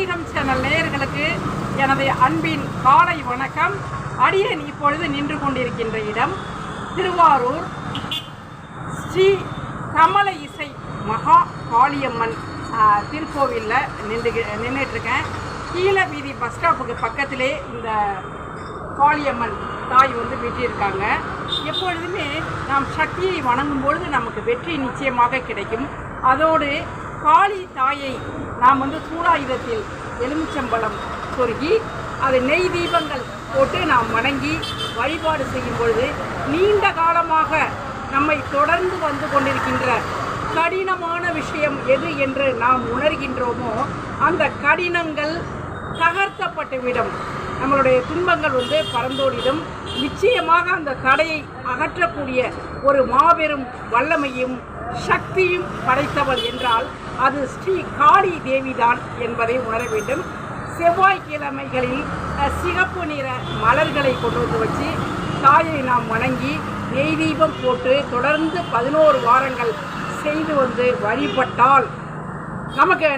ஆன்மீகம் சேனல் நேயர்களுக்கு எனது அன்பின் காலை வணக்கம். அடியேன் இப்பொழுது நின்று கொண்டிருக்கின்ற இடம் திருவாரூர் ஸ்ரீ கமல இசை மகா காளியம்மன் திருக்கோவிலில் நின்றுட்டுருக்கேன். கீழே வீதி பஸ் ஸ்டாப்புக்கு பக்கத்திலே இந்த காளியம்மன் தாய் வெற்றியிருக்காங்க. எப்பொழுதுமே நாம் சக்தியை வணங்கும் பொழுது நமக்கு வெற்றி நிச்சயமாக கிடைக்கும். அதோடு காளி தாயை நாம் சூலாயுதத்தில் எலுமிச்சம்பழம் சொருகி அது நெய் தீபங்கள் போட்டு நாம் வணங்கி வழிபாடு செய்யும் பொழுது நீண்ட காலமாக நம்மை தொடர்ந்து வந்து கொண்டிருக்கின்ற கடினமான விஷயம் எது என்று நாம் உணர்கின்றோமோ அந்த கடினங்கள் தகர்த்தப்பட்டுவிடும். நம்மளுடைய துன்பங்கள் பறந்தோடிடும். நிச்சயமாக அந்த தடையை அகற்றக்கூடிய ஒரு மாபெரும் வல்லமையும் சக்தியும் படைத்தவள் என்றால் அது ஸ்ரீ காளி தேவிதான் என்பதை உணர வேண்டும். செவ்வாய்க்கிழமைகளில் சிகப்பு நிற மலர்களை கொண்டு வச்சு தாயை நாம் வணங்கி நெய் தீபம் போட்டு தொடர்ந்து 11 வாரங்கள் செய்து வழிபட்டால்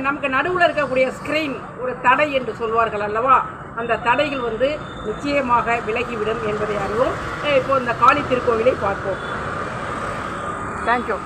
நமக்கு நடுவில் இருக்கக்கூடிய ஸ்க்ரீன் ஒரு தடை என்று சொல்வார்கள் அல்லவா, அந்த தடைகள் நிச்சயமாக விலகிவிடும் என்பதை அறிவோம். இப்போ இந்த காளி திருக்கோவிலை பார்ப்போம். தேங்க்யூ.